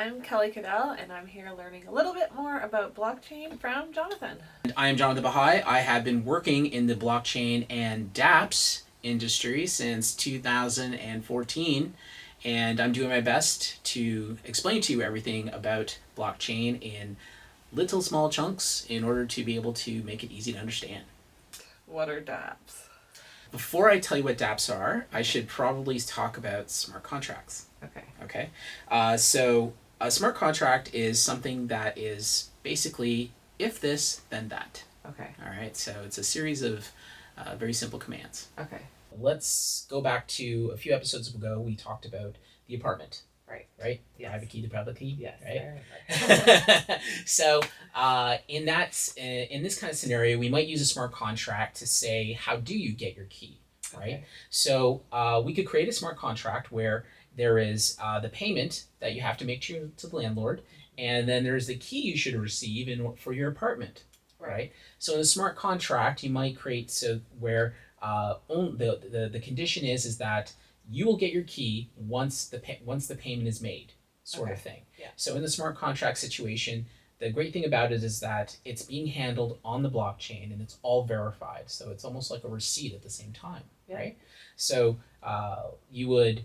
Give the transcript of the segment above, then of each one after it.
I'm Kelly Cadell, and I'm here learning a little bit more about blockchain from Jonathan. I am Jonathan Baha'i. I have been working in the blockchain and dApps industry since 2014, and I'm doing my best to explain to you everything about blockchain in little small chunks in order to be able to make it easy to understand. What are dApps? Before I tell you what dApps are, I should probably talk about smart contracts. Okay. So a smart contract is something that is basically if this, then that. Okay. All right. So it's a series of very simple commands. Okay. Let's go back to a few episodes ago. We talked about the apartment. Right. Right? Yes. Private key to public key. Yes. Right. So in this kind of scenario, we might use a smart contract to say, how do you get your key? Right. Okay. So we could create a smart contract where there is the payment that you have to make to the landlord, and then there's the key you should receive for your apartment. Right. So in a smart contract, you might create where the condition is that you will get your key once the payment is made, sort of thing. Yeah. So in the smart contract situation, the great thing about it is that it's being handled on the blockchain and it's all verified. So it's almost like a receipt at the same time, right? So you would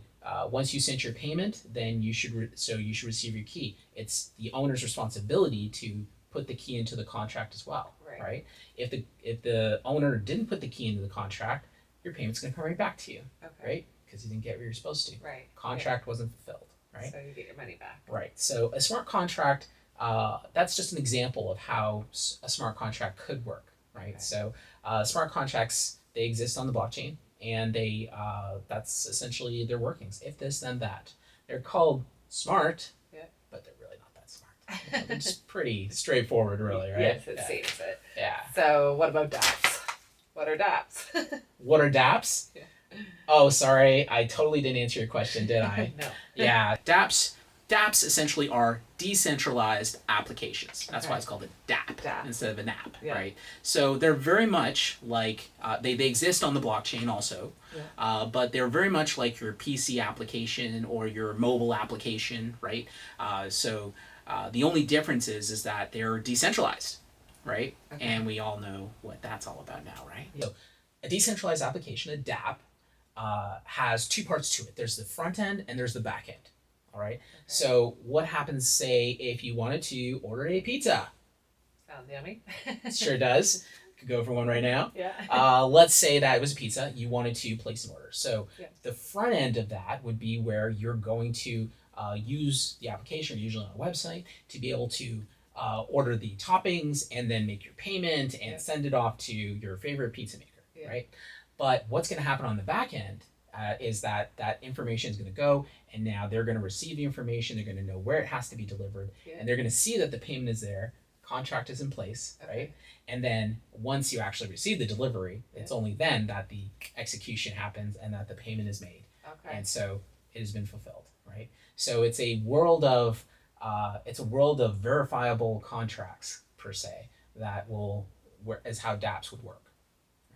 once you sent your payment, then you should receive your key. It's the owner's responsibility to put the key into the contract as well, right? If the owner didn't put the key into the contract, your payment's going to come right back to you, right? Because you didn't get what you're supposed to. Right. Contract wasn't fulfilled, right? So you get your money back. Right. So a smart contract, that's just an example of how a smart contract could work, right? Okay. So smart contracts, they exist on the blockchain, and they that's essentially their workings. If this, then that. They're called smart, but they're really not that smart. They're just pretty straightforward, really, right? Yes, it seems it. Yeah. So what about dApps? What are dApps? What are dApps? Yeah. Oh, sorry, I totally didn't answer your question, did I? No. Yeah, dApps essentially are decentralized applications. That's why it's called a dApp instead of an app, right? So they're very much like, they exist on the blockchain also, but they're very much like your PC application or your mobile application, right? So the only difference is that they're decentralized, right? Okay. And we all know what that's all about now, right? So a decentralized application, a dApp, has two parts to it. There's the front end and there's the back end. All right. Okay. So what happens, say, if you wanted to order a pizza? Sounds yummy. Sure does. Could go for one right now. Yeah. Let's say that it was a pizza. You wanted to place an order. So the front end of that would be where you're going to use the application, usually on a website, to be able to order the toppings and then make your payment and send it off to your favorite pizza maker, right? But what's going to happen on the back end is that information is going to go, and now they're going to receive the information. They're going to know where it has to be delivered, and they're going to see that the payment is there, contract is in place, right? And then once you actually receive the delivery, it's only then that the execution happens and that the payment is made. Okay. And so it has been fulfilled, right? So it's a world of verifiable contracts per se is how dApps would work.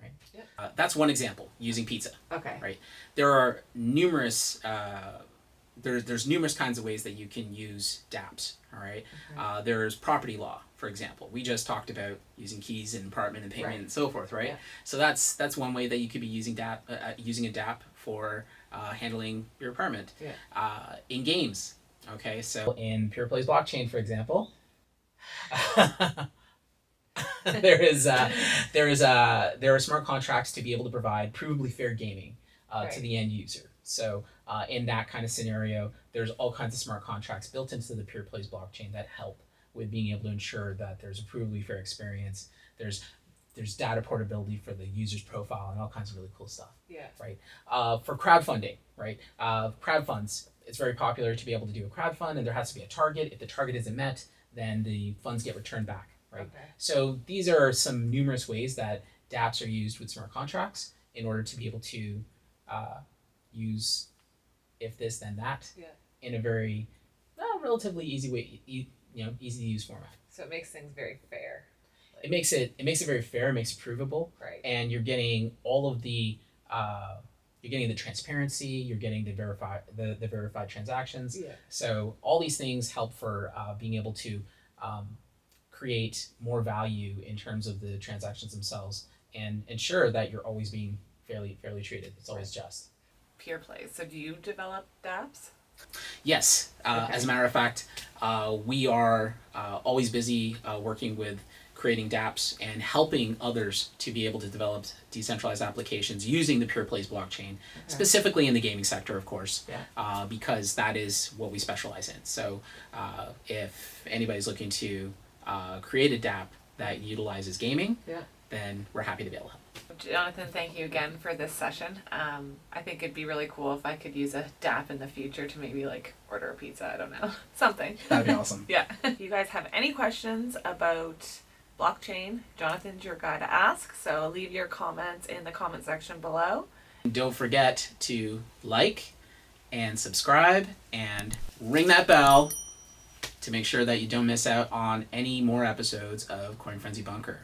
Right? Yep. That's one example, using pizza. Okay. Right. There are numerous there's numerous kinds of ways that you can use dApps. All right. Okay. There's property law, for example. We just talked about using keys and apartment and payment and so forth, right? Yeah. So that's one way that you could be using using a dApp for handling your apartment. Yeah. In games. Okay. So in Peerplays blockchain, for example. There are smart contracts to be able to provide provably fair gaming to the end user. So in that kind of scenario, there's all kinds of smart contracts built into the Peerplays blockchain that help with being able to ensure that there's a provably fair experience. There's data portability for the user's profile and all kinds of really cool stuff. Yeah. Right. For crowdfunding, right? Crowdfunds, it's very popular to be able to do a crowdfund, and there has to be a target. If the target isn't met, then the funds get returned back. Right. Okay. So these are some numerous ways that dApps are used with smart contracts in order to be able to use if this then that in a very relatively easy way, easy to use format. So it makes things very fair. It makes it very fair. It makes it provable. Right. And you're getting all of the you're getting the transparency, you're getting the verified transactions. Yeah. So all these things help for being able to create more value in terms of the transactions themselves and ensure that you're always being fairly treated. It's always just. Peerplays. So do you develop dApps? Yes. Okay. As a matter of fact, we are always busy working with creating dApps and helping others to be able to develop decentralized applications using the Peerplays blockchain, specifically in the gaming sector, of course, because that is what we specialize in. So if anybody's looking to create a dApp that utilizes gaming, then we're happy to be able to help. Jonathan, thank you again for this session. I think it'd be really cool if I could use a dApp in the future to maybe like order a pizza. I don't know. Something. That'd be awesome. Yeah. If you guys have any questions about blockchain, Jonathan's your guy to ask. So leave your comments in the comment section below. Don't forget to like and subscribe and ring that bell to make sure that you don't miss out on any more episodes of Coin Frenzy Bunker.